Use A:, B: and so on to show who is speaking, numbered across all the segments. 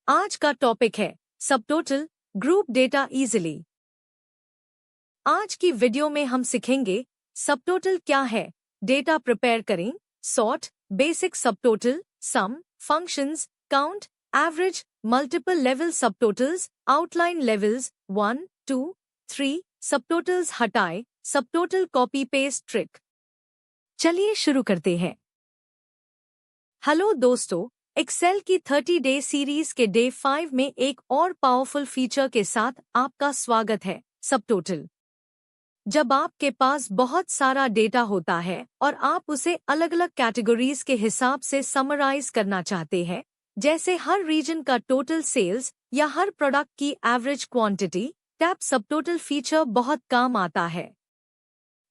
A: आज का टॉपिक है सबटोटल ग्रुप डेटा इजीली। आज की वीडियो में हम सीखेंगे सबटोटल क्या है, डेटा प्रिपेयर करें, sort, basic subtotal, sum, functions, count, average, multiple level subtotals, outline levels 1, 2, 3, subtotals हटाए, सबटोटल कॉपी पेस्ट ट्रिक। चलिए शुरू करते हैं। हेलो दोस्तों, एक्सेल की 30 डे सीरीज के डे 5 में एक और पावरफुल फीचर के साथ आपका स्वागत है, सबटोटल। जब आपके पास बहुत सारा डेटा होता है और आप उसे अलग अलग कैटेगरीज के हिसाब से समराइज करना चाहते हैं, जैसे हर रीजन का टोटल सेल्स या हर प्रोडक्ट की average quantity, tab subtotal feature बहुत काम आता है।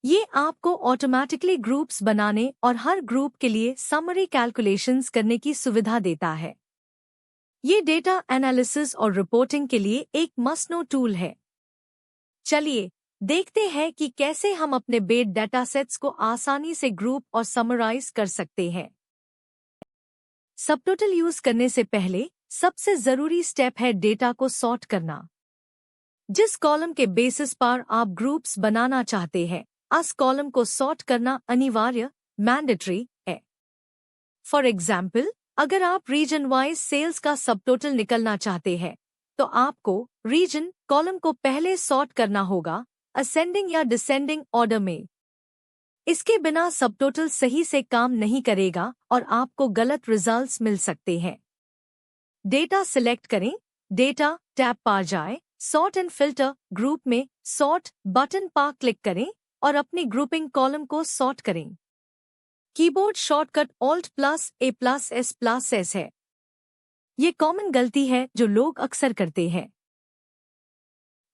A: ये आपको ऑटोमेटिकली ग्रुप्स बनाने और हर ग्रुप के लिए समरी कैलकुलेशंस करने की सुविधा देता है। ये डेटा एनालिसिस और रिपोर्टिंग के लिए एक मस्ट नो टूल है। चलिए देखते हैं कि कैसे हम अपने बेड डेटासेट्स को आसानी से ग्रुप और समराइज कर सकते हैं। सबटोटल यूज करने से पहले सबसे जरूरी स्टेप है डेटा को सॉर्ट करना। जिस कॉलम के बेसिस पर आप ग्रुप्स बनाना चाहते हैं, उस कॉलम को सॉर्ट करना अनिवार्य, मैंडेटरी है। फॉर एग्जाम्पल, अगर आप रीजन वाइज सेल्स का सबटोटल निकलना चाहते हैं, तो आपको रीजन कॉलम को पहले सॉर्ट करना होगा, असेंडिंग या डिसेंडिंग ऑर्डर में। इसके बिना सबटोटल सही से काम नहीं करेगा और आपको गलत रिजल्ट्स मिल सकते हैं। डेटा सिलेक्ट करें, डेटा टैब पर जाएं, सॉर्ट एंड फिल्टर ग्रुप में सॉर्ट बटन पर क्लिक करें और अपनी ग्रुपिंग कॉलम को सॉर्ट करें। कीबोर्ड शॉर्टकट Alt+A+S+S है। ये कॉमन गलती है जो लोग अक्सर करते हैं।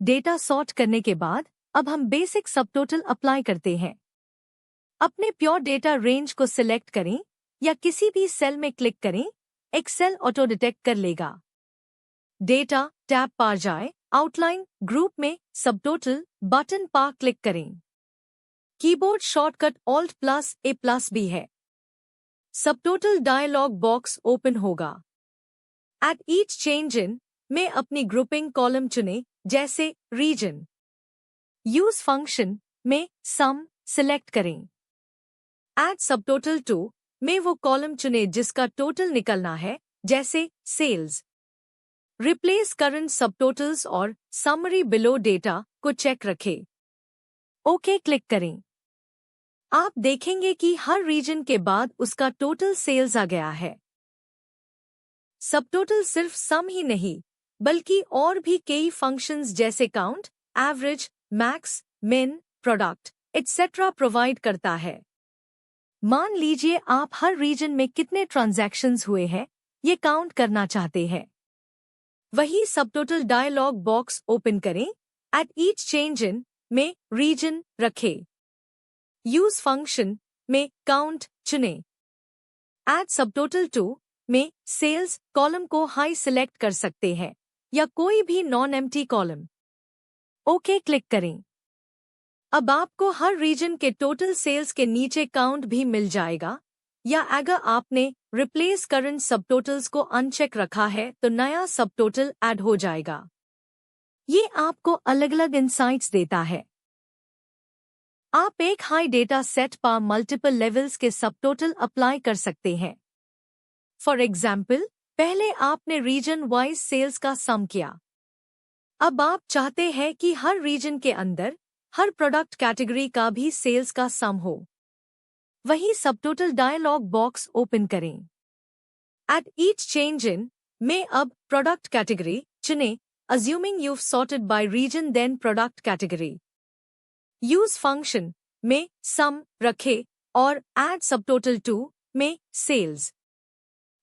A: डेटा सॉर्ट करने के बाद अब हम बेसिक सबटोटल अप्लाई करते हैं। अपने प्योर डेटा रेंज को सिलेक्ट करें या किसी भी सेल में क्लिक करें, एक्सेल ऑटो डिटेक्ट कर लेगा। डेटा टैब पर जाएं, आउटलाइन ग्रुप में सबटोटल बटन पर क्लिक करें। कीबोर्ड शॉर्टकट Alt+A+B है। सबटोटल डायलॉग बॉक्स ओपन होगा। एट ईच चेंज इन में अपनी ग्रुपिंग कॉलम चुनें, जैसे रीजन। यूज फंक्शन में सम सिलेक्ट करें। एड सबटोटल टू में वो कॉलम चुनें जिसका टोटल निकलना है, जैसे सेल्स। रिप्लेस करंट सबटोटल्स और समरी बिलो डेटा को चेक रखें। ओके क्लिक करें। आप देखेंगे कि हर रीजन के बाद उसका टोटल सेल्स आ गया है। सबटोटल सिर्फ सम ही नहीं, बल्कि और भी कई फंक्शंस जैसे काउंट, एवरेज, मैक्स, मिन, प्रोडक्ट, एटसेट्रा प्रोवाइड करता है। मान लीजिए आप हर रीजन में कितने ट्रांजैक्शंस हुए हैं, ये काउंट करना चाहते हैं। वही सबटोटल डायलॉग बॉक्स ओपन करें, एट ईच चेंज इन में रीजन रखें। यूज फंक्शन में काउंट चुनें। एड सबटोटल टू में सेल्स कॉलम को हाई सिलेक्ट कर सकते हैं या कोई भी non empty column. Okay click करें। अब आपको हर रीजन के टोटल सेल्स के नीचे काउंट भी मिल जाएगा, या अगर आपने रिप्लेस करंट सबटोटल्स को अनचेक रखा है तो नया सबटोटल ऐड हो जाएगा। ये आपको अलग अलग इंसाइट्स देता है। आप एक हाई डेटा सेट पर मल्टीपल लेवल्स के सबटोटल अप्लाई कर सकते हैं। फॉर एग्जाम्पल, पहले आपने रीजन वाइज सेल्स का सम किया। अब आप चाहते हैं कि हर रीजन के अंदर हर प्रोडक्ट कैटेगरी का भी सेल्स का सम हो। वही सबटोटल डायलॉग बॉक्स ओपन करें। एट ईच चेंज इन में अब प्रोडक्ट कैटेगरी चुनें, assuming you've sorted by region then product category. Use function में सम रखें और एड सबटोटल टू में सेल्स।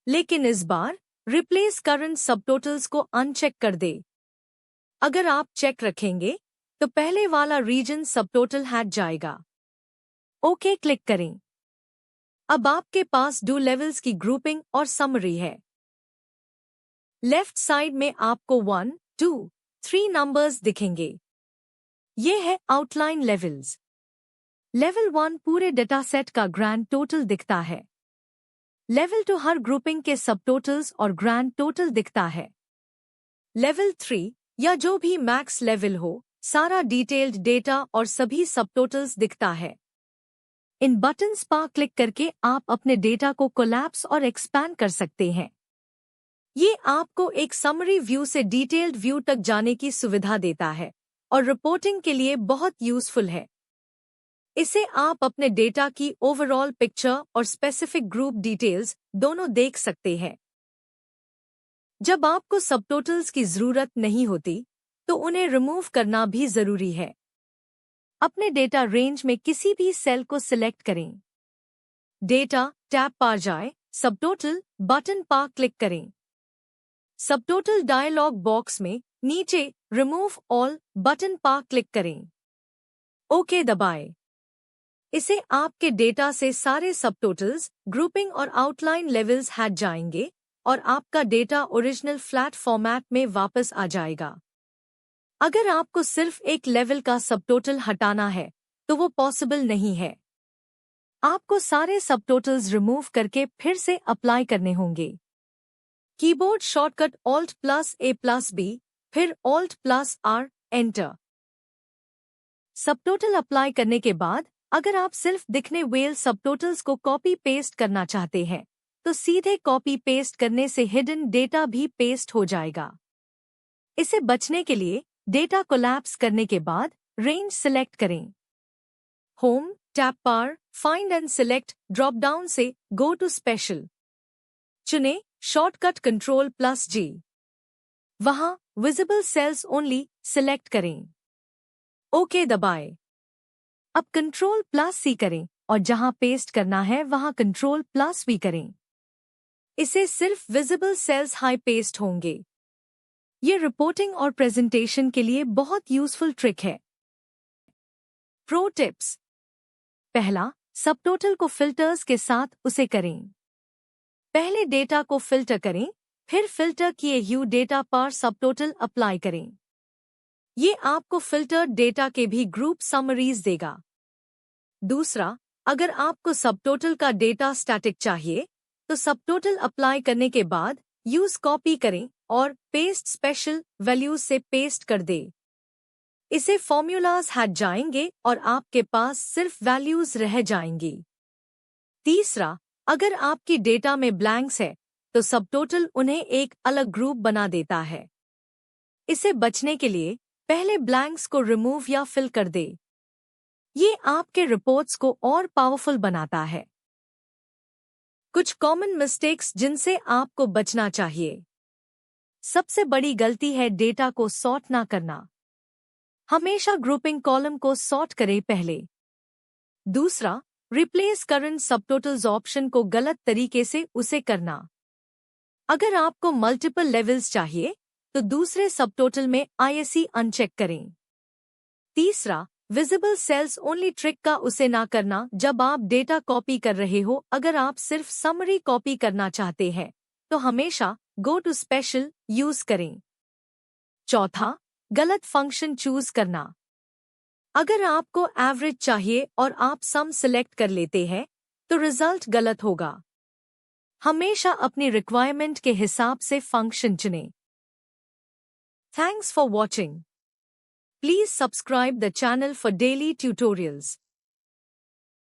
A: लेकिन इस बार रिप्लेस करंट सबटोटल्स को अनचेक कर दे। अगर आप चेक रखेंगे तो पहले वाला रीजन सबटोटल हट जाएगा। ओके क्लिक करें। अब आपके पास दो लेवल्स की ग्रुपिंग और समरी है। लेफ्ट साइड में आपको 1, 2, 3 नंबर्स दिखेंगे। ये है आउटलाइन लेवल्स। लेवल 1 पूरे डेटा सेट का ग्रैंड टोटल दिखता है। लेवल 2 हर ग्रुपिंग के सब टोटल्स और ग्रैंड टोटल दिखता है। लेवल 3 या जो भी मैक्स लेवल हो, सारा डिटेल्ड डेटा और सभी सब टोटल्स दिखता है। इन बटन्स पर क्लिक करके आप अपने डेटा को कोलैप्स और एक्सपैंड कर सकते हैं। ये आपको एक समरी व्यू से डिटेल्ड व्यू तक जाने की सुविधा देता है और रिपोर्टिंग के लिए बहुत यूजफुल है। इसे आप अपने डेटा की ओवरऑल पिक्चर और स्पेसिफिक ग्रुप डिटेल्स दोनों देख सकते हैं। जब आपको सबटोटल्स की जरूरत नहीं होती, तो उन्हें रिमूव करना भी जरूरी है। अपने डेटा रेंज में किसी भी सेल को सिलेक्ट करें। डेटा टैब पर जाएं, सबटोटल बटन पर क्लिक करें। सबटोटल डायलॉग बॉक्स में नीचे रिमूव ऑल बटन पर क्लिक करें। ओके दबाएं। इसे आपके डेटा से सारे सबटोटल्स, ग्रुपिंग और आउटलाइन लेवल्स हट जाएंगे और आपका डेटा ओरिजिनल फ्लैट फॉर्मेट में वापस आ जाएगा। अगर आपको सिर्फ एक लेवल का सबटोटल हटाना है, तो वो पॉसिबल नहीं है। आपको सारे सबटोटल्स रिमूव करके फिर से अप्लाई करने होंगे। कीबोर्ड शॉर्टकट Alt+A+B, फिर Alt+R, एंटर। सबटोटल अप्लाई करने के बाद अगर आप सिर्फ दिखने वेल सबटोटल्स को कॉपी पेस्ट करना चाहते हैं, तो सीधे कॉपी पेस्ट करने से हिडन डेटा भी पेस्ट हो जाएगा। इसे बचने के लिए डेटा कोलैप्स करने के बाद रेंज सिलेक्ट करें। होम टैब पर find and select drop down से गो टू स्पेशल चुनें, शॉर्टकट Ctrl+G। वहां विजिबल सेल्स ओनली सिलेक्ट करें। ओके दबाएं। अब Ctrl+C करें और जहां पेस्ट करना है वहां Ctrl+V करें। इसे सिर्फ विजिबल सेल्स हाई पेस्ट होंगे। ये रिपोर्टिंग और प्रेजेंटेशन के लिए बहुत यूजफुल ट्रिक है। Pro tips. पहला, सबटोटल को फिल्टर्स के साथ उसे करें। पहले डेटा को फिल्टर करें, फिर फिल्टर किए हुए डेटा पर सबटोटल अप्लाई करें। ये आपको फिल्टर्ड डेटा के भी ग्रुप समरीज देगा। दूसरा, अगर आपको सबटोटल का डेटा स्टैटिक चाहिए, तो सबटोटल अप्लाई करने के बाद यूज कॉपी करें और पेस्ट स्पेशल वैल्यूज से पेस्ट कर दे। इसे फॉर्मूलाज हट जाएंगे और आपके पास सिर्फ वैल्यूज रह जाएंगी। तीसरा, अगर आपकी डेटा में ब्लैंक्स है, तो सबटोटल उन्हें एक अलग ग्रुप बना देता है। इसे बचने के लिए पहले ब्लैंक्स को रिमूव या फिल कर दे। ये आपके रिपोर्ट्स को और पावरफुल बनाता है। कुछ कॉमन मिस्टेक्स जिनसे आपको बचना चाहिए। सबसे बड़ी गलती है डेटा को सॉर्ट ना करना। हमेशा ग्रुपिंग कॉलम को सॉर्ट करें पहले। दूसरा, रिप्लेस करंट सबटोटल्स ऑप्शन को गलत तरीके से उसे करना। अगर आपको मल्टीपल लेवल्स चाहिए, तो दूसरे सबटोटल में ISE अनचेक करें। तीसरा, विजिबल सेल्स ओनली ट्रिक का उसे ना करना जब आप डेटा कॉपी कर रहे हो। अगर आप सिर्फ समरी कॉपी करना चाहते हैं, तो हमेशा गो टू स्पेशल यूज करें। चौथा, गलत फंक्शन चूज करना। अगर आपको एवरेज चाहिए और आप सम सिलेक्ट कर लेते हैं, तो रिजल्ट गलत होगा। हमेशा अपनी रिक्वायरमेंट के हिसाब से फंक्शन चुनें। Thanks for watching. Please subscribe the channel for daily tutorials.